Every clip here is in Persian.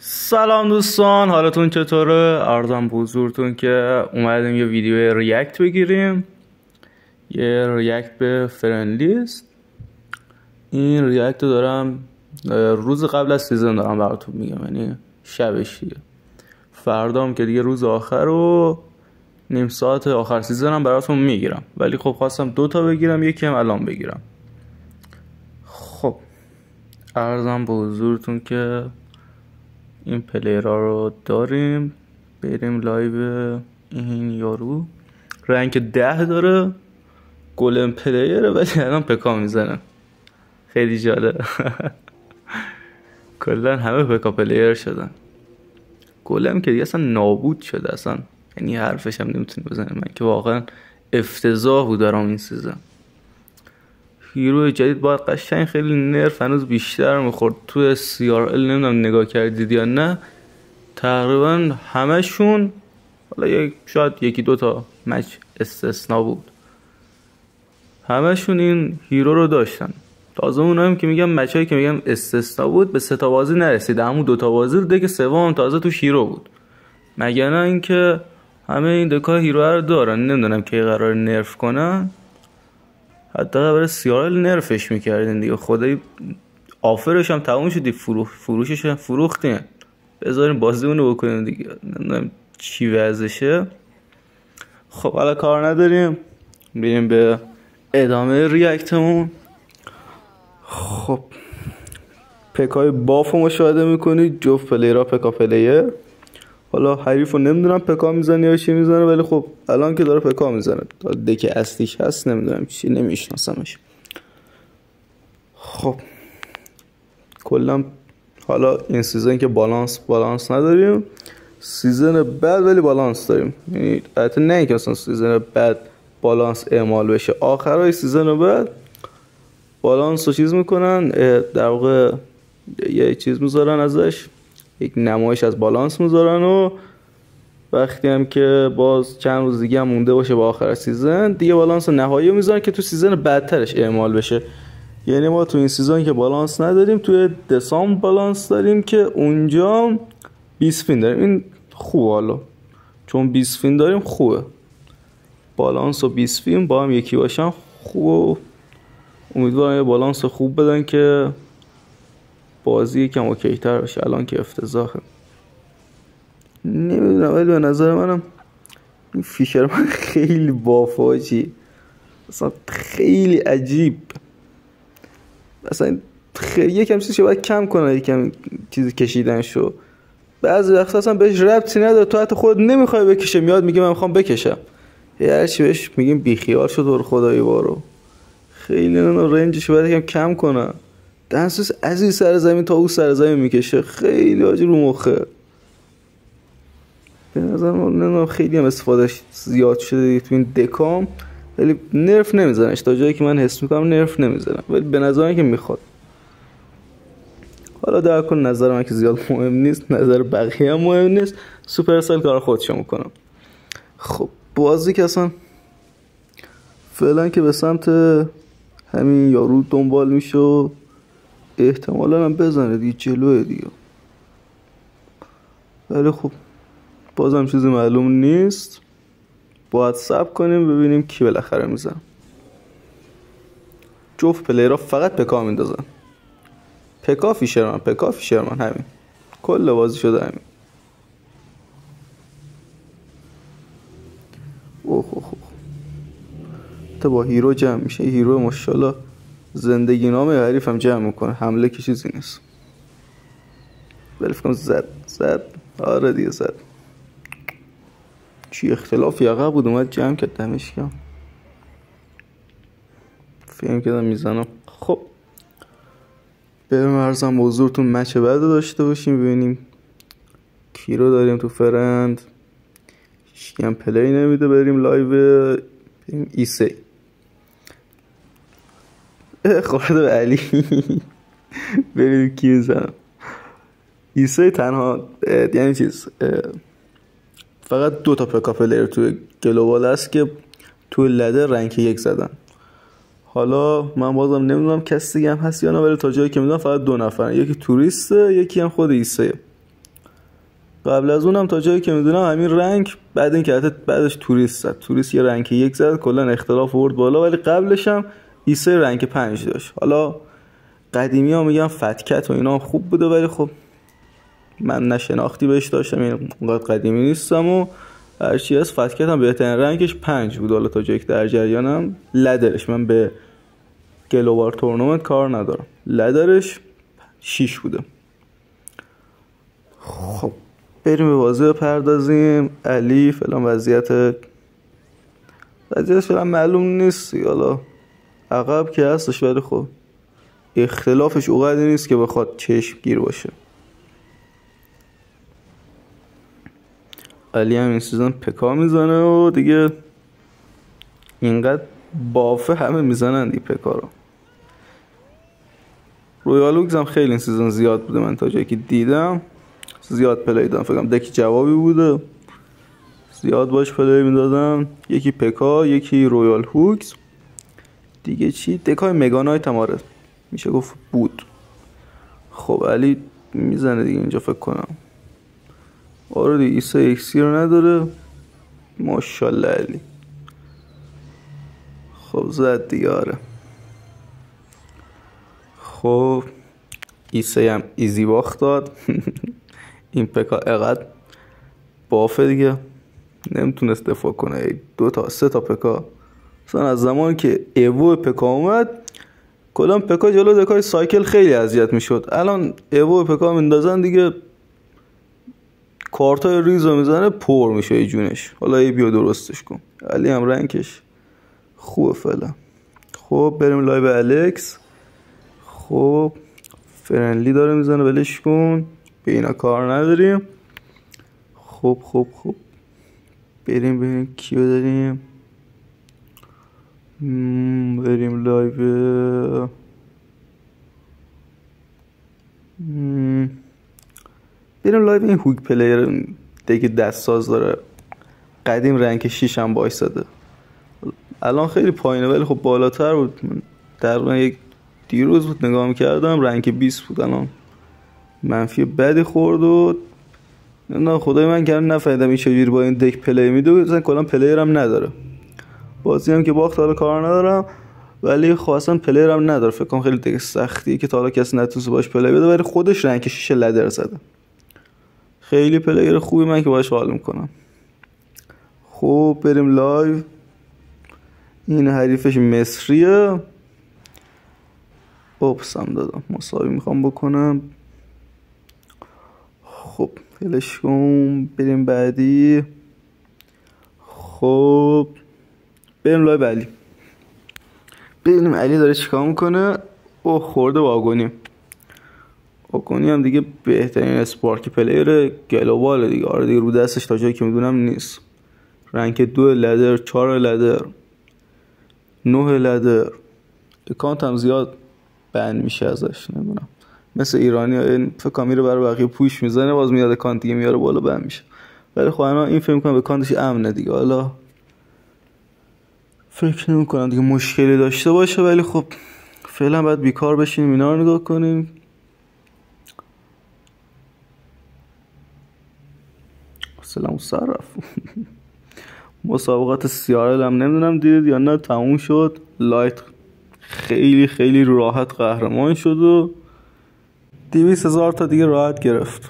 سلام دوستان، حالتون چطوره؟ عرضم به حضورتون که اومدیم یه ویدیو ریاکت بگیریم. یه ریاکت به فرندلیست. این ریاکت رو دارم روز قبل از سیزن دارم براتون میگم، یعنی شبش دیگه. فردام که دیگه روز آخر و نیم ساعت آخر سیزن هم براتون میگیرم، ولی خب خواستم 2 بگیرم، یکی هم الان بگیرم. خب عرضم به حضورتون که این پلیرها رو داریم. بریم لایو. این یارو رنک 10 داره، گلم پلیره، ولی الان پکا میزنه. خیلی جالب. کلا همه پکا پلیر شدن. گلم که دیگه اصلا نابود شده اصلا، یعنی حرفش هم نمیتونی بزنه. من که واقعا افتضاح بود برام این سیزن. هیرو جدید باید قشنگ خیلی نرف هنوز بیشتر میخورد. توی CRL نمیدونم نگاه کردید یا نه، تقریبا همشون، حالا شاید 1-2 مچ استثنا بود، همشون این هیرو رو داشتن. تازه اونایی که میگم مچایی که میگم استثنا بود به 3 بازی نرسید، همون 2 بازی رو دیگه سوم تازه توش هیرو بود. مگه نه اینکه همه این دکا هیرو رو دارن. نمیدونم کی قرار نرف کنن، حتی برای CRL نرفش میکردین دیگه. خدایی آفرش هم تموم شدی، فروشش هم فروختین. بذاریم بازیمونو بکنیم دیگه، نمیدونم چی وضعشه. خب حالا کار نداریم، بریم به ادامه ریاکتمون. خب پکای باف رو مشاهده میکنید، جفت پلیرها پکا پلیر. حالا حریف رو نمیدونم پکا میزنه یا چی میزنه، ولی خب الان که داره پکا میزنه. دک اصلیش هست نمیدونم چی، نمیشناسمش. خب کلا حالا این سیزن که بالانس نداریم، سیزن بعد ولی بالانس داریم. یعنی البته نه اینکه اصلا سیزن بعد بالانس اعمال بشه، آخرای سیزن بعد بالانس رو چیز میکنن، در واقع یه چیز میذارن ازش، یک نمایش از بالانس میذارن و وقتی هم که باز چند روز دیگه هم مونده باشه با آخر سیزن، دیگه بالانس نهایی میذارن که تو سیزن بعدترش اعمال بشه. یعنی ما تو این سیزن که بالانس نداریم، توی دسامبر بالانس داریم که اونجا 20 فین داریم. این خوبه، حالا چون 20 فین داریم خوبه. بالانس و 20 فین با هم یکی باشن خوبه. امیدوارم یه بالانس خوب بدن که بازی یکم اوکی تر بشه. الان که افتضاحه، نمیدونم، ولی به نظر منم این فیشر من خیلی بافاجی، اصلا خیلی عجیب. اصلا یکم چیزی باید کم کنه، یکم چیزی کشیدن شو. بعضی وقتا اصلا بهش ربطی نداره، تو حتی خود نمیخوای بکشه، میاد میگه من میخوام بکشم. هر چی بهش میگیم بیخیال شد و خدایی بارو. خیلی رنجش باید یکم کم کنه. دنسوس از این سر زمین تا اون سر زمین میکشه، خیلی آجی رو مخه. به نظر من خیلی هم استفادهش زیاد شده تو این دکام، ولی نرف نمیزنش. تا جایی که من حس میکنم نرف نمیزنم، ولی به نظر من که میخواد. حالا در کل نظر من که زیاد مهم نیست، نظر بقیه هم مهم نیست. سوپرسل کار خودشو میکنم. خب بازی که اصلا فعلا که به سمت همین یارو دنبال میشه و احتمالا هم بزنه دیگه، جلوه دیگه. ولی خب بازم چیزی معلوم نیست، باید صبر کنیم ببینیم کی بالاخره میزن. جفت پلیرها فقط پکا میندازن. پکا فیشرمن همین کل بازی شده همین. اوه تا با هیرو جمع میشه. هیرو ماشاءالله زندگی نامه حریف هم جمع میکنه، حمله که چیزی نیست. ولی فکرم زد. آره دیگه زد. چی اختلاف یقه بود، اومد جمع کرد دمش کم. فهم کردم میزنم. خب بریم ارزم به حضورتون مچ بعد داشته باشیم، ببینیم کی رو داریم تو فرند. هیچکی هم پلی نمیده. بریم لایو. بریم ایسی خورده به علی. ببینیم کی میزنم. ایسی تنها یعنی چیز فقط 2 پکا پلیر توی گلوبال هست که توی لده رنک 1 زدن. حالا من بازم نمیدونم کسی دیگه هم هست یا نه، ولی تا جایی که میدونم فقط 2 نفرن. یکی توریسته، یکی هم خود ایسه. قبل از اونم تا جایی که میدونم همین رنگ بعد این که بعدش توریست زد. توریست یه رنگ 1 زد، کلا اختلاف آورد بالا. ولی قبلش هم ایسه رنگ 5 داشت. حالا قدیمی ها میگن فتکت و اینا خوب بوده، ولی خب من نشناختی بهش داشتم، این اونقدر قدیمی نیستم و هرچی از فتکت هم بهترین رنگش 5 بود. حالا تا جایی که در جریانم لدرش، من به گلوبال تورنمنت کار ندارم، لدرش 6 بوده. خب بریم به بازی بپردازیم. علی فعلا وضعیتش فعلا معلوم نیست، حالا عقب که هستش، ولی خب اختلافش اونقدر نیست که بخواد چشم گیر باشه. علی هم این سیزن پکا میزنه و دیگه اینقدر بافه همه میزنن دی پکا رو. رویال هوگز هم خیلی این سیزن زیاد بوده، من تا جایی که دیدم زیاد پلی دادم، فکرم دکی جوابی بوده زیاد باش پلی میدادم. یکی پکا، یکی رویال هوگز، دیگه چی؟ دکای مگانایت هم آره میشه گفت بود. خب علی میزنه دیگه اینجا فکر کنم. آره دیگه ایسا اکسی رو نداره، ماشالله علی. خب زد دیگه. آره خب ایسا هم ایزی باخت داد. این پکا اقدر بافه دیگه نمیتونست دفاع کنه. 2 تا پکا مثلا از زمان که ایوو پکا اومد کلان پکا جلو دکای سایکل خیلی اذیت میشد. الان ایوو پکا میندازن دیگه کارتای ریزو میزنه پر میشه ای جونش. حالا ای بیا درستش کن. علی هم رنگش خوبه فعلا. خب بریم لایو الکس. خب فرنلی داره میزنه، ولش کن، به اینا کار نداریم. خب بریم کیو داریم. بریم لایو. بریم لایو این هوگ پلیر دیگه دست ساز داره، قدیم رنگ 6 هم وایساده، الان خیلی پایینه ولی خب بالاتر بود. تقریبا یک دیروز بود نگاه میکردم رنگ 20 بود، الان منفی بدی خورد و نه خدای من که نفهمیدم این چجوری با این دک پلی میده. مثلا کلا پلیر هم نداره، بازی هم که باخت حالا کار ندارم، ولی خواستن پلیر هم نداره. فکر کنم خیلی دک سختیه که تا حالا کسی نتونسته باش پلی بده، ولی خودش رنگ 6 لدر زده. خیلی پلیر خوبی، من که باش حال میکنم. خب بریم لایو. این حریفش مصریه. اوپس هم دادم، مساوی میخوام بکنم. خب هلش کن، بریم بعدی. خب بریم لایو علی. ببینیم علی داره چیکار میکنه. او خورده با آگونی هم دیگه بهترین اسپارکی پلیر گلوباله دیگه. آره دیگه رو دستش تا جایی که میدونم نیست. رنگ 2 لدر، 4 لدر، 9 لدر. اکانت هم زیاد بند میشه ازش، نمیدونم مثل ایرانی ها این فکر میره برای بقیه پوش میزنه باز میاد اکانت دیگه میاره بالا بند میشه. ولی خب انا این فکر میکنم اکانتش امنه دیگه. حالا فکر نمیکنم دیگه مشکلی داشته باشه، ولی خب فعلا باید بیکار بشینیم اینا رو نگاه کنیم. سلام صرف. مسابقات سیارل هم نمیدونم دیدید یا نه، تموم شد. لایت خیلی خیلی راحت قهرمان شد و 200,000 تا دیگه راحت گرفت.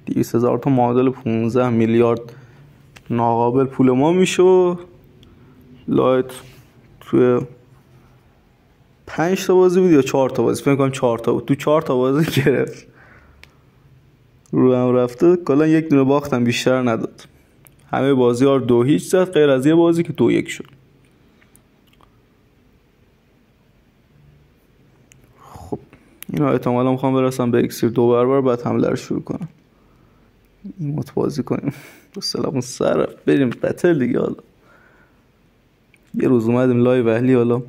200,000 تا معادل 15 میلیارد ناقابل پول ما میشه و لایت توی 5 تا بازی بود یا 4 تا بازی، فکر کنم 4 تا بود، تو 4 تا بازی گرفت. رو هم رفته. کلا یک دونه باختم بیشتر نداد. همه بازی ها رو 2-0 زد غیر از یه بازی که 2-1 شد. خب اینا احتمالا میخوام برسم به اکسیر 2 برابر بعد حمله رو شروع کنم. ایموت بازی کنیم. سلام سر بریم بتل دیگه. حالا یه روز اومدیم لایو اهلی حالا.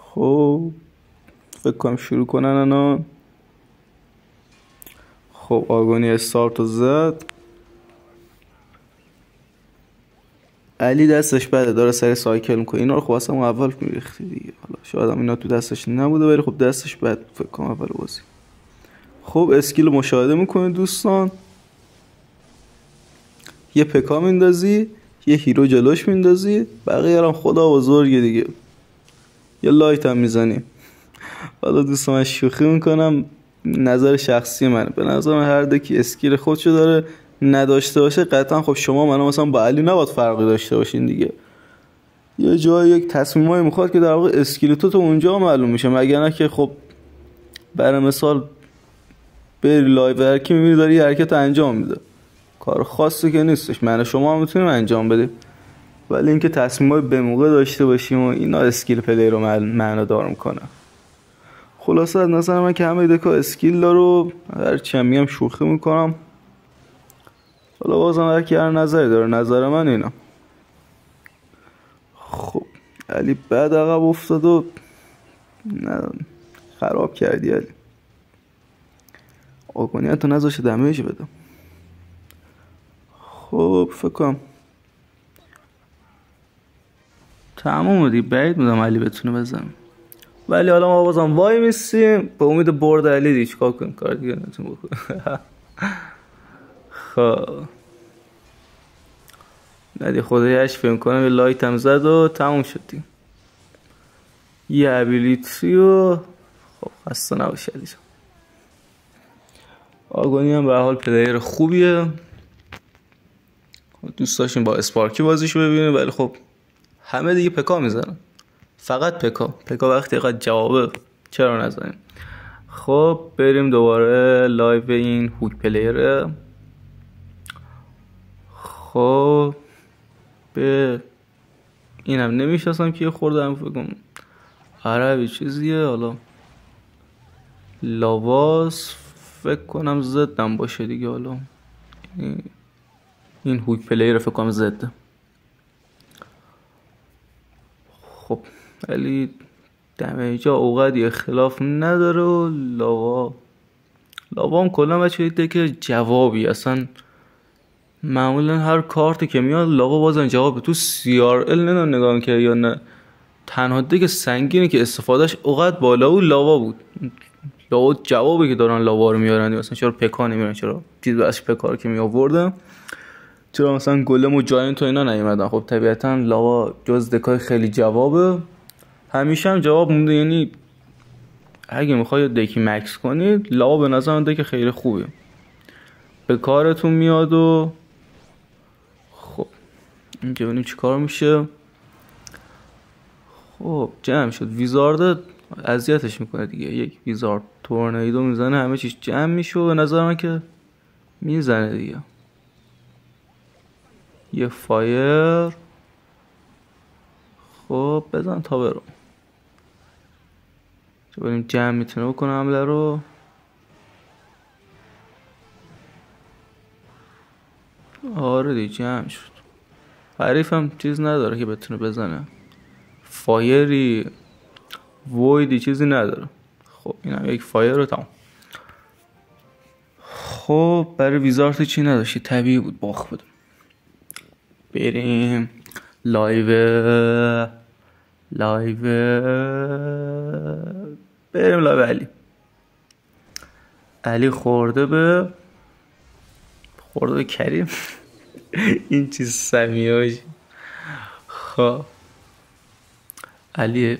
خب فکر کنم شروع کنن انا. خب آگونی استارتو زد. علی دستش بده داره سری سایکل میکنه. اینا رو خب اصلا اول میریختی دیگه. حالا شاید هم اینا تو دستش نبوده ولی خب دستش بد فکر کنم اول بازی. خب اسکیل مشاهده میکنید دوستان، یه پکا میندازی، یه هیرو جلوش میندازی، بقیه هم خدا بزرگه دیگه، یه لایت هم میزنی. حالا دوستان من شوخی میکنم، نظر شخصی منه، به نظر من هر دکی اسکیل خودشو داره، نداشته باشه قطعا خب شما منو مثلا با علی نباید فرقی داشته باشین دیگه. یه جای یک تصمیمایی میخواد که در واقع اسکیل تو اونجا معلوم میشه، مگر نه که خب برای مثال بری لایو هر کی میبینی داره یه حرکت انجام میده، کار خاصی که نیستش، من شما هم میتونیم انجام بدیم، ولی اینکه تصمیمای به موقع داشته باشیم و اینا اسکیل پلی رو معنا دار میکنه. خلاصه از نظر من که همه دکا اسکیل داره، هر چی هم میگم شوخی میکنم، حالا بازم هر کی هر نظری داره، نظر من اینا. خب علی بعد عقب افتاد و نه خراب کردی علی، آگونی تو نذاشه دمیج بده. خب فکر کنم تمام دی، بعید میدونم علی بتونه بزنه، ولی حالا ما بازم وای میستیم به امید برد علی دی، چیکار کنیم، کار دیگه نتون بکنیم. خب ندی خدایش فهم کنم یه لایت هم زد و تموم شدیم، یه ابیلیتی و خب خسته نباشه علی جان. آگونی هم به حال پلیر خوبیه، دوست داشتیم با اسپارکی بازیشو ببینیم، ولی خب همه دیگه پکا میزنن، فقط پکا وقتی قد جوابه چرا نزنیم. خب بریم دوباره لایو این هوک پلیره. خب به اینم نمیشناسم که خوردم، فکر کنم عربی چیزیه، حالا لاواس فکر کنم زدم باشه دیگه، حالا این هوک پلیر فکر کنم زده. خب ولی دمیجا اوقات اختلاف نداره و لاوا هم کلا بچه دیده که جوابی اصلا معمولا هر کارتی که میاد لاوا بازن جوابه. تو CRL نمیدونم نگاه که یا نه، تنها دیگه سنگینی که استفادهش اوقات بالا و لاوا بود، لاوا جوابی که دارن لاوا رو میارن، مثلا چرا پکا نمیارن، چرا چیز باش پکا که می آوردن، چرا مثلا گلم و جاینت و اینا نیومدن. خب طبیعتا لاوا جز دکای خیلی جوابه، همیشه هم جواب مونده، یعنی اگه میخوای دکی مکس کنید لاوا به نظر من دک خیلی خوبه، به کارتون میاد. و خب اینجا ببینیم چی کار میشه. خب جمع شد، ویزارد اذیتش میکنه دیگه، یک ویزارد تورنیدو میزنه همه چیز جمع میشه و به نظر من که میزنه دیگه. یه فایر، خب بزن تا برو، چه بریم جمع میتونه بکنه حمله رو. آره دیگه جمع شد، حریف هم چیز نداره که بتونه بزنه، فایری ویدی چیزی نداره. خب این هم یک فایر رو تمام. خب برای ویزارت چی نداشتی، طبیعی بود باخ بود. بریم لایو بریم لایو علی خورده به کریم. این چیز سمیاش. خب علی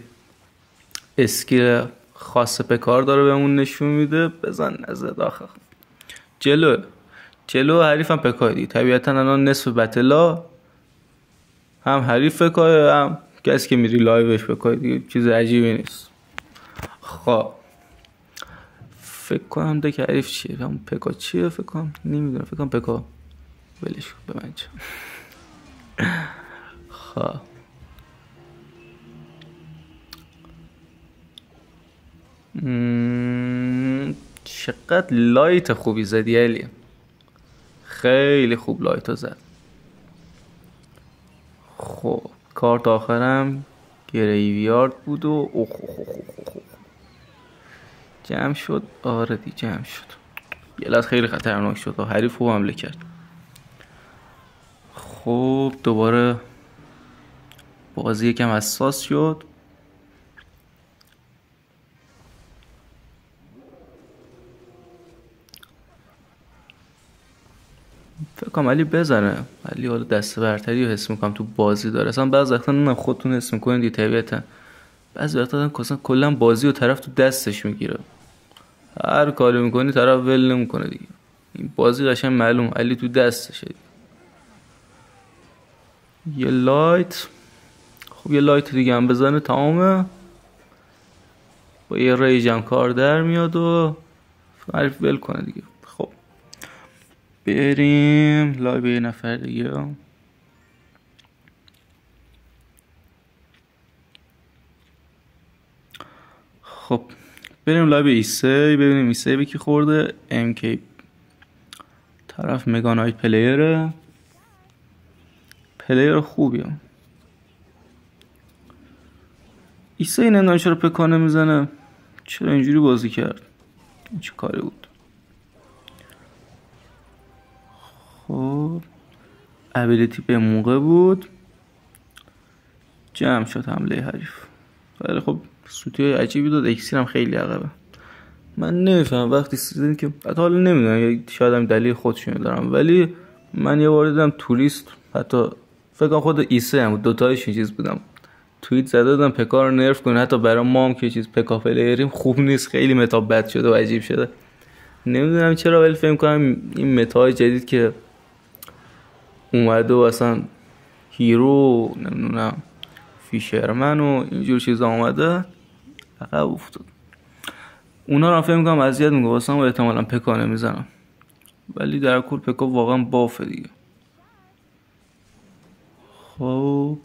اسکیل خاص پکار داره بهمون نشون میده، بزن نزد آخر جلو حریفم پکای دیگه، طبیعتا الان نصف بتلا هم حریف پکای هم کسی که میری لایوش پکای دیگه، چیز عجیبی نیست. خب فکر کنم دک حریف چیه، هم پکا چیه، فکر کنم نمیدونم، فکر کنم پکا ولش به من چه. خب چقدر لایت خوبی زدی علی، خیلی خوب لایت زد. خب کارت آخرم گریویارد بود و جمع شد. آره دی جمع شد، یه لحظه خیلی خطرناک شد و حریف خوب حمله کرد. خب دوباره بازی یکم حساس شد. فکر کنم علی بزنه. علی حالا دست برتری رو حس میکنم تو بازی داره. اصلا بعضی وقتا نمیدونم خودتون حس میکنید دی طبیعتا بعضی وقتا کلا بازی و طرف تو دستش میگیره، هر کاری میکنی طرف ول نمیکنه دیگه. این بازی قشنگ معلوم علی تو دستشه. یه لایت، خب یه لایت دیگه هم بزنه تمامه. با یه ریج هم کار در میاد و حریف ول کنه دیگه. خب بریم لای به یه نفر دیگه. خب بریم لای به ایسه ببینیم ایسه به کی خورده. MK طرف مگانایت پلیر خوبیه. ایسه این نمیدونم چرا پکانه میزنه، چرا اینجوری بازی کرد، این چه کاری بود. خب ابیلیتی به موقع بود، جمع شد حمله حریف. ولی خب سوتی عجیبی داد، اکسیر هم خیلی عقبه. من نمیفهم وقتی سیزن که حتی حالا نمیدونم شاید هم دلیل خودشونو دارم، ولی من یه بار دیدم توریست، حتی فکر کنم خود ایسه هم دوتایش این چیز بودم، توییت زده دادم پکا رو نرف کنه. حتی برای ما هم که چیز پکا پلیریم خوب نیست، خیلی متا بد شده و عجیب شده. نمیدونم چرا، ولی فکر کنم این متاهای جدید که اومده و اصلا هیرو نمیدونم فیشرمن و اینجور چیزا اومده عقب افتاد. اونا رو فکر میکنم اذیت میکنه واسه هم احتمالاً پکا نمیزنم، ولی در کل پکا واقعا بافه دیگه. خب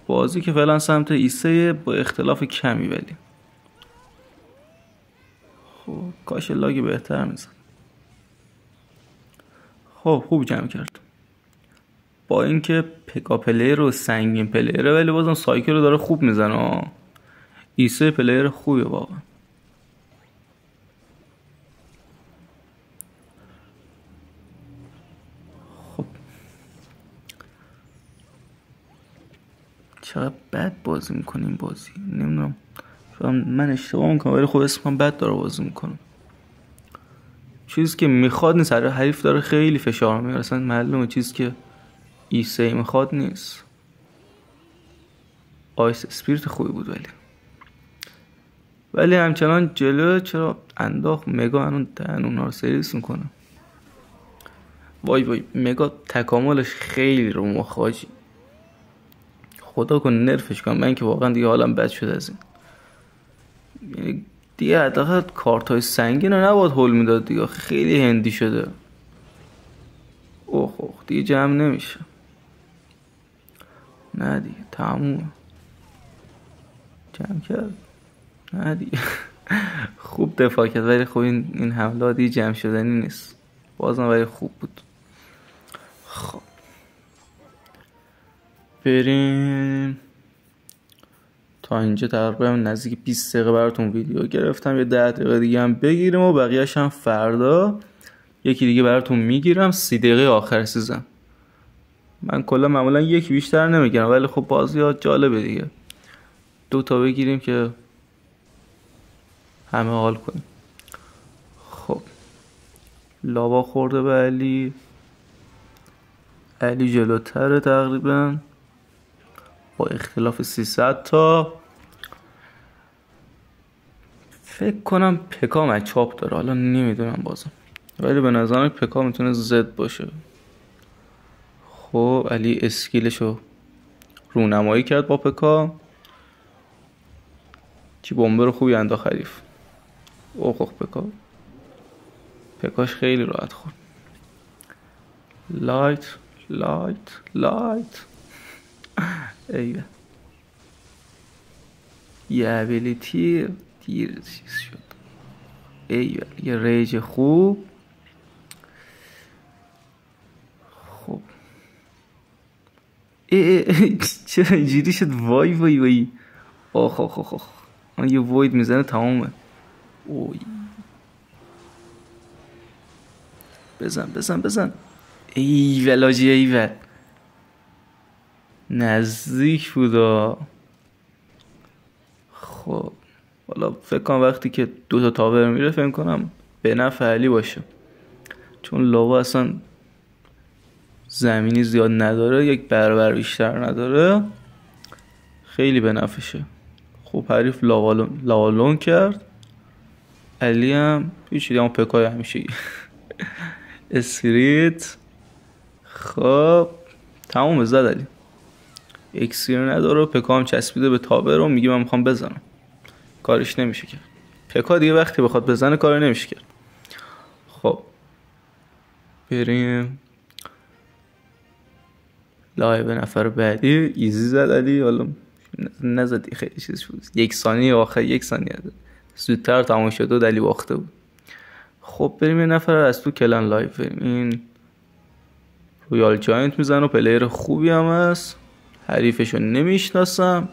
بازی که فعلا سمت ایسه با اختلاف کمی، ولی خب کاش لاگ بهتر میزن. خب خوب جمع کرد با اینکه پکا پلیر و سنگین پلیره، ولی بازم سایکل رو داره خوب میزنه. ایسه پلیر خوبیه واقعا. خب چقدر بد بازی میکنیم بازی، نمیدونم من اشتباه میکنم، ولی خب اسمم بد داره بازی میکنم. چیزی که میخواد نیست، حریف داره خیلی فشار میاره، اصلا معلومه چیزی که ایسه میخواد نیست. آیس اسپیرت خوبی بود ولی همچنان جلو چرا انداخت مگا هنون دهن اونا رو سریس میکنه. وای مگا تکاملش خیلی رو مخاجی، خدا کن نرفش کنم. من که واقعا دیگه حالم بد شد از این، یعنی دیگه حداقل کارتای سنگین رو نباید هول میداد دیگه، خیلی هندی شده. اوه دیگه جمع نمیشه، نه دیگه تمومه. جمع کرد نه دیگه خوب دفاع کرد، ولی خب این حمله دیگه جمع شدنی نیست بازم، ولی خوب بود. خب بریم. تا اینجا تقریبا نزدیک 20 دقیقه براتون ویدیو گرفتم، یه 10 دقیقه دیگه هم بگیریم و بقیه‌اش هم فردا یکی دیگه براتون میگیرم. 30 دقیقه آخر سیزن. من کلا معمولا یکی بیشتر نمیگیرم، ولی خب بازی ها جالبه دیگه، 2 تا بگیریم که همه حال کنیم. خب لاوا خورده به علی جلوتره تقریبا با اختلاف 300 تا. فکر کنم پکا مچاپ داره، حالا نمیدونم بازم، ولی به نظرم پکا میتونه زد باشه. خب علی اسکیلشو رونمایی کرد با پکا، چی بمبر خوبی انداخت حریف. اوه پکاش خیلی راحت خورد. لایت ایوه یه ابیلیتی دیر چیز شد. ایوه یه ریج خوب. خب چرا اینجوری شد؟ وای آخ من یه وید میزنه تمامه. اوی بزن ایوه لاجی ایوه نزدیک بودا. خب حالا فکر کنم وقتی که 2 تا تاور میره فکر کنم به نفع علی باشه، چون لاوا اصلا زمینی زیاد نداره، یک برابر بیشتر نداره، خیلی به نفعشه. خب حریف لاوالون کرد، علی هم هیچی دیگه، پکای همیشه اسکریت. خب تموم، زد علی، اکسیر نداره، پکا هم چسبیده به تابه رو، میگه من میخوام بزنم، کارش نمیشه کرد. پکا دیگه وقتی بخواد بزنه کاری نمیشه کرد. خب بریم لایو نفر بعدی. ایزی زد علی، حالا نزدی خیلی چیز بود، 1 ثانیه آخر، 1 ثانیه زودتر تمام شد و علی باخته بود. خب بریم یه نفر از تو کلان لایو بریم. این رویال جاینت میزنه و پلیر خوبی هم هست، حریفشو نمیشناسم،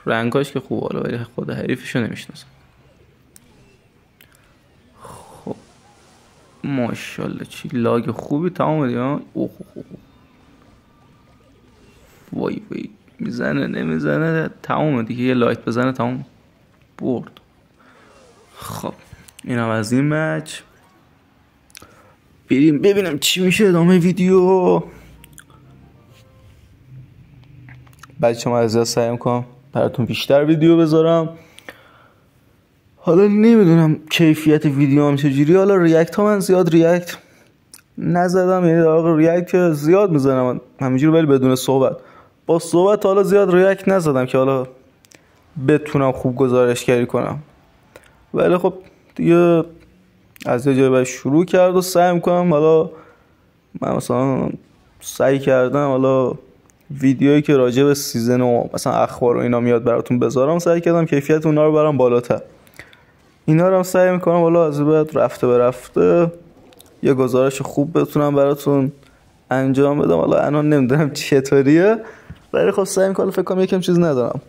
رنگاش که خوب حالا، ولی خود حریفشو نمیشناسم. خب ماشاءالله چی لاگ خوبی، تمام دیگه. وای میزنه نمیزنه، تمام دیگه، یه لایت بزنه تمام، برد. خب اینم از این مچ. بریم ببینم چی میشه ادامه ویدیو. بچه ما از سعی میکنم براتون بیشتر ویدیو بذارم. حالا نمیدونم کیفیت ویدیو هم چجوری. حالا ریاکت ها من زیاد ریاکت نزدم، یعنی در واقع ریاکت زیاد میزنم همینجوری ولی بدون صحبت. با صحبت حالا زیاد ریاکت نزدم که حالا بتونم خوب گزارشگری کنم، ولی خب دیگه از یه جای باید شروع کرد و سعی میکنم. حالا من مثلا سعی کردم حالا ویدیویی که راجع به سیزن و مثلا اخبار و اینا میاد براتون بذارم، سعی کردم کیفیت اونا رو برام بالاتر. اینا رو هم سعی میکنم حالا از بعد رفته به رفته یه گزارش خوب بتونم براتون انجام بدم. حالا الان نمیدونم چطوریه، ولی خب سعی میکنم. فکر کنم یکم چیز ندارم،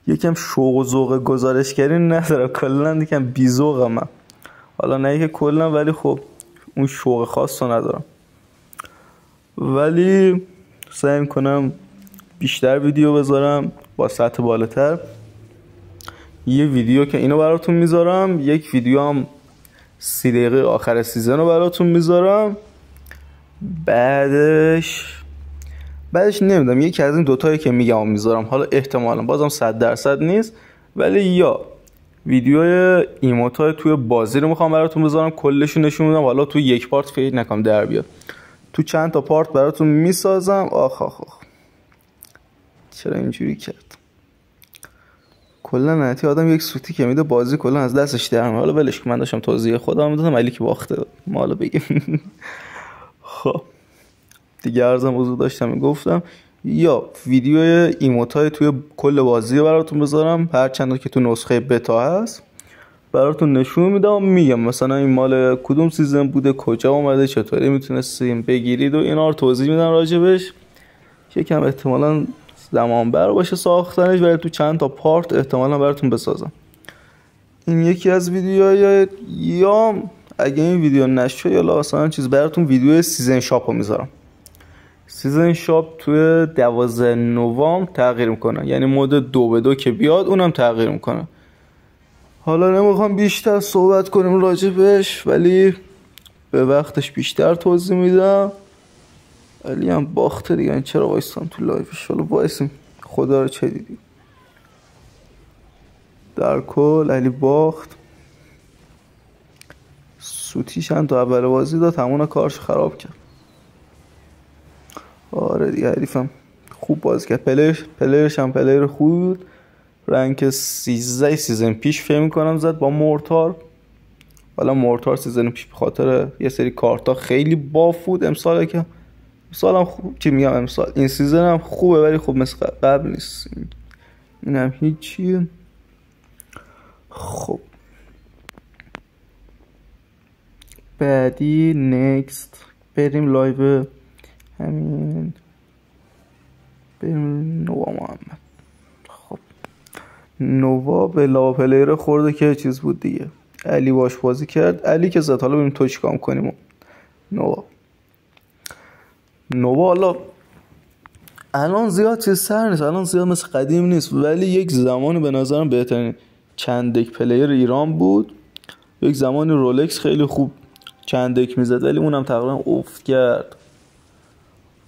یکم شوق و ذوق گزارشگری ندارم، کلا یکم بی‌ذوقم من. حالا نه که کلا، ولی خب اون شوق خاص رو ندارم، ولی سعی میکنم بیشتر ویدیو بذارم با سطح بالاتر. یه ویدیو که اینو براتون میذارم، یک ویدیو هم 30 دقیقه آخر سیزن رو براتون میذارم. بعدش نمیدونم یکی از این دوتایی که میگم میذارم، حالا احتمالا بازم 100% نیست، ولی یا ویدیوی ایموتای توی بازی رو میخوام براتون بذارم کلشو نشون میدم، حالا توی یک پارت فکر نکنم در بیاد، تو چند تا پارت براتون میسازم. آخ چرا اینجوری کرد؟ کلا نتی آدم یک سوتی که میده بازی کلا از دستش در میاد. حالا ولش کن، من داشتم توضیح خودم میدادم، علی که باخته ما حالا بگیم. خب دیگه ارزم حضور داشتم میگفتم یا ویدیو ایموتای توی کل بازی براتون بذارم، هر چند که تو نسخه بتا هست براتون نشون میدم، میگم مثلا این مال کدوم سیزن بوده، کجا اومده، چطوری میتونستیم بگیرید و اینا رو توضیح میدم راجبش. یکم احتمالاً زمان بر باشه ساختنش، ولی تو چند تا پارت احتمالاً براتون بسازم. این یکی از ویدیوهای. یا اگه این ویدیو نشه یا مثلا چیز براتون ویدیو سیزن شاپ رو میذارم. سیزن شاپ توی 12 نوامبر تغییر میکنه، یعنی مود 2x2 که بیاد اونم تغییر میکنه. حالا نمیخوام بیشتر صحبت کنیم راجبش، ولی به وقتش بیشتر توضیح میدم. علی هم باخته دیگه، چرا وایستم تو لایفش؟ حالا وایسیم خدا رو چه دیدی. در کل علی باخت، سوتیش هم تو اول بازی داد، همون کارش خراب کرد. آره دیگه حریفم خوب بازی کرد، پلیرش هم پلیر خوب بود. رنک 13 سیزن پیش فکر می‌کنم زد با مورتار. حالا مورتار سیزن پیش به خاطر یه سری کارتا خیلی باف بود، امسال هم خوب چی میگم، امسال این سیزن هم خوبه ولی خب مثل قبل نیست. این هم هیچیه. خب بعدی نکست بریم لایو همین، بریم نوا محمد. خب نوا به لاوا پلیر خورده که چیز بود دیگه، علی باش بازی کرد، علی که زد. حالا بریم تو چیکار کنیم. نوا حالا الان زیاد چیز سر نیست، الان زیاد مثل قدیم نیست، ولی یک زمانی به نظرم بهترین چند دک پلیر ایران بود. یک زمانی رولکس خیلی خوب چند دک میزد، ولی اونم تقریبا افت کرد.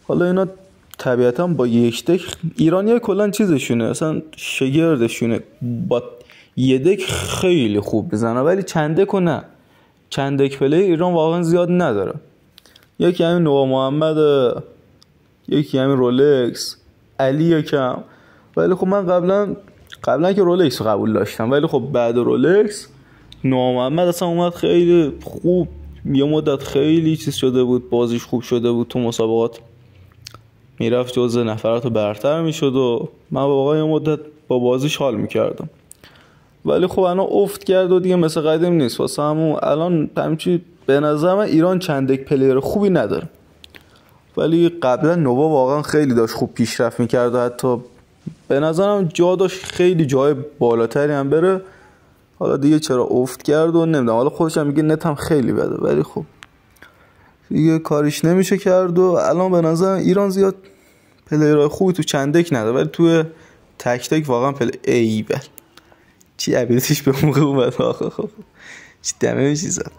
حالا اینا طبیعتا با یک دک ایرانی‌ها کلا چیزشونه اصلا شگردشونه با یه دک خیلی خوب بزنه، ولی چند دک نه، چند دک پلی ایران واقعا زیاد نداره. یکی همین نووا محمد، یکی همین رولکس، علی یکم. ولی خب من قبلا که رولکس قبول داشتم، ولی خب بعد رولکس نووا محمد اصلا اومد خیلی خوب، یه مدت خیلی چیز شده بود، بازیش خوب شده بود، تو مسابقات میرفت جزء نفرات برتر میشد و من واقعا یه مدت با بازیش حال میکردم. ولی خب الان افت کرد و دیگه مثل قدیم نیست واسه همون. الان همچی به نظر من ایران چند یک پلیر خوبی نداره، ولی قبلا نووا واقعا خیلی داشت خوب پیشرفت میکرد و حتی به نظرم جا داشت خیلی جای بالاتری هم بره. حالا دیگه چرا افت کرد و نمیدونم، حالا خودش هم میگه نتم خیلی بده، ولی خب دیگه کاریش نمیشه کرد. و الان به نظر ایران زیاد پلیرهای خوبی تو چند دک نداره، ولی تو تک تک واقعا ایول چی ابیلیتیش به موقع اومد آخه، خب چی دمه میشی زد.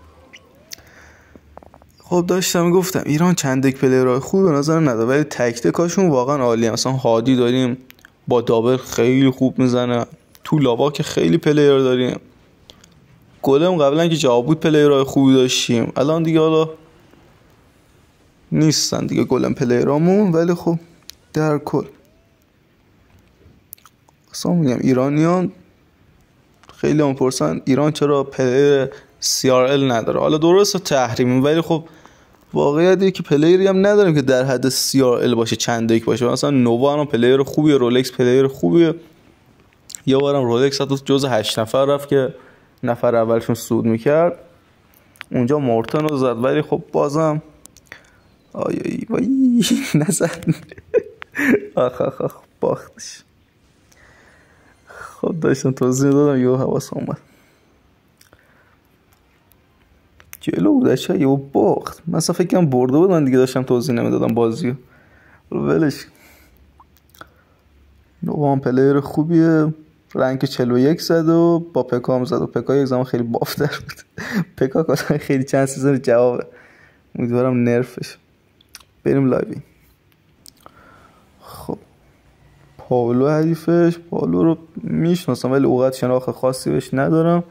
خب داشتم گفتم ایران چند دک پلیرهای خوب به نظر نداره، ولی تک تکاشون واقعا عالیه. مثلا هادی داریم با دابل خیلی خوب میزنه، تو لاوا که خیلی پلیر داریم، گلم قبلا که جواب بود پلیرهای خوبی داشتیم، الان دیگه حالا نیستن دیگه گلم پلیرامون. ولی خب در کل اصلا میگم ایرانیان خیلی هم پرسن ایران چرا پلیر CRL نداره. حالا درسته تحریمی، ولی خب واقعیتیه که پلیری هم نداریم که در حد CRL باشه، چند یک باشه. مثلا نووا هم پلیر خوبیه، رولکس پلیر خوبیه، یه بارم رولکس حتی جز 8 نفر رفت که نفر اولشون صعود میکرد، اونجا مورتن رو زد، ولی خب بازم آی وای نزد آخ باختش. خب داشتم توضیح دادم یه حواس اومد جلو بودش یه باخت. مثلا فکرم برده بود، من دیگه داشتم توضیح نمیدادم بازیو، ولش. نوام پلیر خوبیه، رنگ 41 زد و با پکا هم زد و پکا یک زمان خیلی بافتر بود پکا کلا خیلی چند سیزن جوابه، امیدوارم نرفش. بریم لایوی. خب پاولو حریفش، پاولو رو میشناسم ولی اوقات شناخت خاصی بهش ندارم.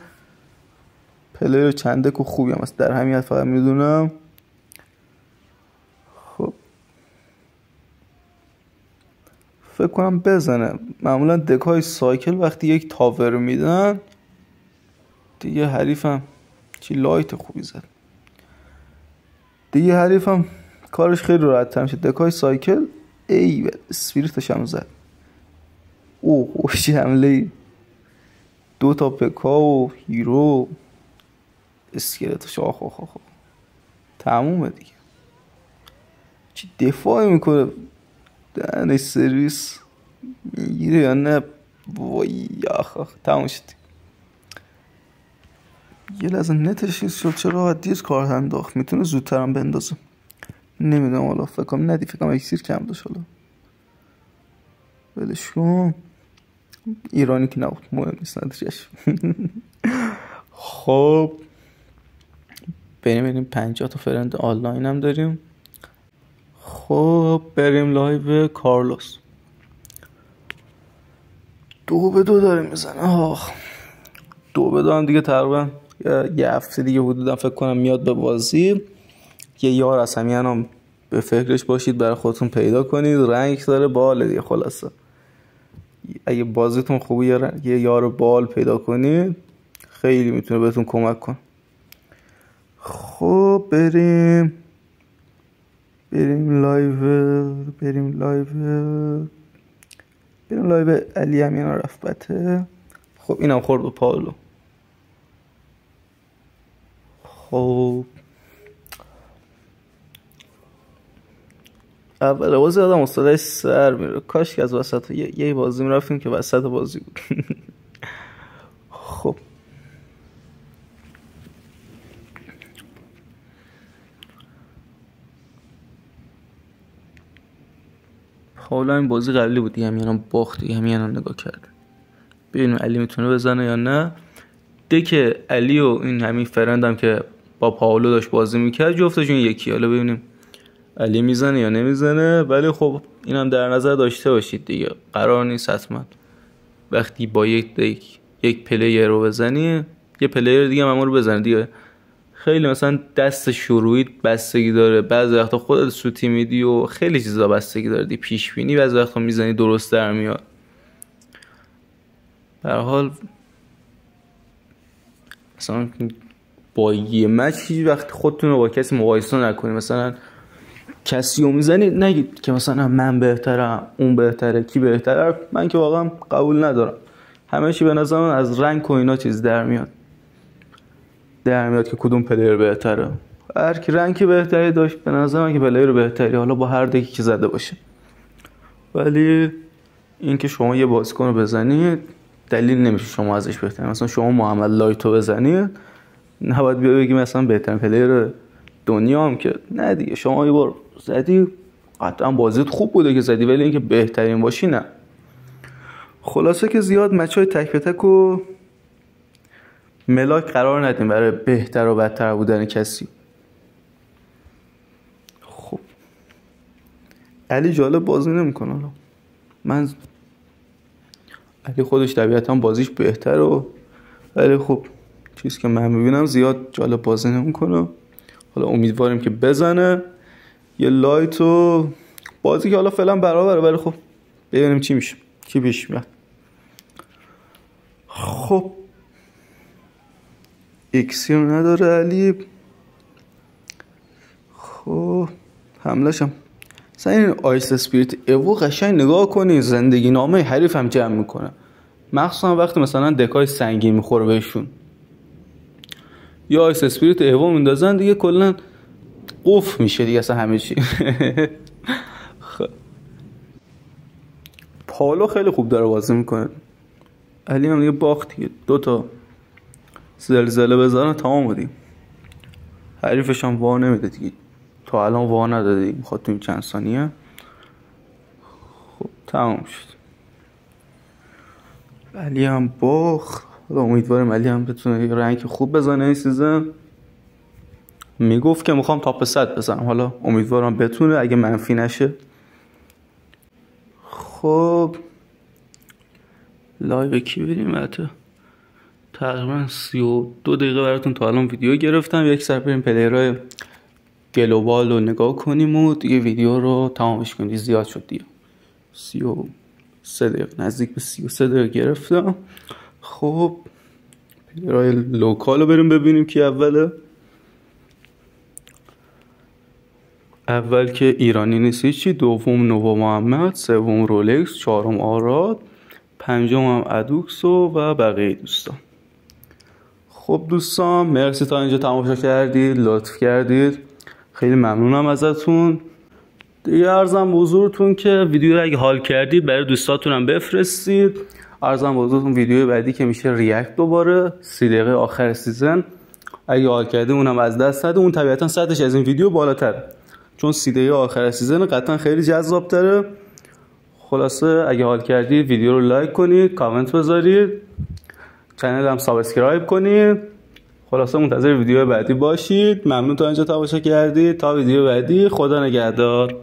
پلیر چندک و خوبی هم است، در همین فقط میدونم. خب فکر کنم بزنه. معمولا دکای سایکل وقتی یک تاور میدن دیگه حریفم چی لایت خوبی زد، دیگه حریفم کارش خیلی راحت تر میشه. دکای سایکل ای اسپریتش هم زد، اوه خوشی حمله 2 تا پکا و هیرو اسکلتش آخ تمومه دیگه. چی دفاعی میکنه، دهنش سرویس میگیره یا نه، وای آخ تموم شد. یه لحظه نتش شد، چرا دیز کار انداخت، میتونه زودتر هم بندازه، نمیدونم. حالا فکرم ندی، فکرم اکسیر کم داشت، حالا ولش کن. ایرانی که نبود مهم نیست نداشت. خب بریم 50 تا فرند آنلاین هم داریم. خب بریم لایو کارلوس. 2-2 داره میزنه. آخ 2-2 هم دیگه تقریبا یه هفته دیگه حدودا فکر کنم میاد به بازی. یه یار از همین هم به فکرش باشید، برای خودتون پیدا کنید، رنگ داره باله دیگه. خلاصه اگه بازیتون خوبه یه یار بال پیدا کنید خیلی میتونه بهتون کمک کنه. خب بریم لایو علی امین رفبته. خب اینم خورد به پاولو. خب اول بازی آدم اصلاحش سر میره، کاش که از وسط یه بازی میرفتیم که وسط بازی بود. خب حالا این بازی قبلی بود دیگه، همین باخت دیگه، همین نگاه کرد ببینیم علی میتونه بزنه یا نه. دک علی و این همین فرندم که با پاولو داشت بازی میکرد جفتشون یکی، حالا ببینیم علی میزنه یا نمیزنه. ولی خب اینم در نظر داشته باشید دیگه، قرار نیست حتما وقتی با یک پلیر رو بزنی یه پلیر دیگه هم رو بزنه دیگه. خیلی مثلا دست شروعی بستگی داره، بعضی وقتا خودت سوتی میدی و خیلی چیزا بستگی داره دی، پیش بینی بعضی وقتا میزنی درست در میاد. به هر حال مثلا با یه مچ هیچ وقت خودتون رو با کسی مقایسه نکنید. مثلا کسی رو میزنید نگید که مثلا من بهترم، اون بهتره، کی بهتره. من که واقعا قبول ندارم. همه چی به نظر من از رنگ و اینا چیز در میاد که کدوم پلیر بهتره. هر کی رنگی بهتری داشت به نظر من که پلیر بهتری، حالا با هر دکی که زده باشه. ولی اینکه شما یه بازیکن رو بزنید دلیل نمیشه شما ازش بهترین. مثلا شما محمد لایتو بزنید نباید بیا بگی مثلا بهترین پلیر دنیا هم که نه دیگه. شما یه بار زدی قطعا بازیت خوب بوده که زدی، ولی اینکه بهترین باشی نه. خلاصه که زیاد مچ‌های تک به تک و ملاک قرار ندیم برای بهتر و بدتر بودن کسی. خب علی جالب بازی نمیکنه. من علی خودش طبیعتا بازیش بهتره و ولی خب چیزی که من میبینم زیاد جالب بازی نمیکنه. حالا امیدواریم که بزنه یه لایت و بازی که حالا فعلا برابره، ولی خب ببینیم چی میشه، کی پیش میاد. خب اکسیر نداره علی. خب حملش هم مثلا این آیس اسپریت ایو قشنگ نگاه کنی زندگی نامه حریف هم جمع میکنه، مخصوصا وقتی مثلا دکای سنگین میخوره بهشون. یا آیس اسپریت ایو میندازن دیگه کلا قف میشه دیگه اصلا همه چی. خب پالو خیلی خوب داره بازی میکنه. علی هم دیگه باخت دیگه، 2 تا زلزله بزنه تمام بودیم. حریفش هم وا نمیده دیگه، تا الان وا نداده دیگه، میخواد تو این چند ثانیه. خب تمام شد. علی هم باخت. حالا امیدوارم علی هم بتونه یه رنگ خوب بزنه این سیزن. میگفت که میخوام تاپ 100 بزنم، حالا امیدوارم بتونه اگه منفی نشه. خب لایو کی بریم؟ البته تقریبا 32 دقیقه براتون تا الان ویدیو گرفتم. یک سر بریم پلیرهای گلوبال رو نگاه کنیم و دیگه ویدیو رو تمامش کنیم. زیاد شد دیگه، 33 دقیقه، نزدیک به 33 دقیقه گرفتم. خب پلیرهای لوکال رو بریم ببینیم کی اوله. اول که ایرانی نیست چی، دوم نووا محمد، سوم رولکس، چهارم آراد، پنجم هم ادوکسو و بقیه دوستان. خب دوستان مرسی تا اینجا تماشا کردید، لطف کردید، خیلی ممنونم ازتون. دیگه عرضم به حضورتون که ویدیو رو اگه حال کردید برای دوستاتون هم بفرستید. عرضم به حضورتون ویدیو بعدی که میشه ریاکت دوباره 30 دقیقه آخر سیزن، اگه حال کردید اونم از دست داده. اون طبیعتا سطحش از این ویدیو بالاتره چون 30 دقیقه آخر سیزن قطعا خیلی جذاب تره. خلاصه اگه حال کردید ویدیو رو لایک کنید، کامنت بذارید، کانال هم سابسکرایب کنید. خلاصه منتظر ویدیو بعدی باشید. ممنون تا اینجا تماشا کردید. تا ویدیو بعدی، خدا نگهدار.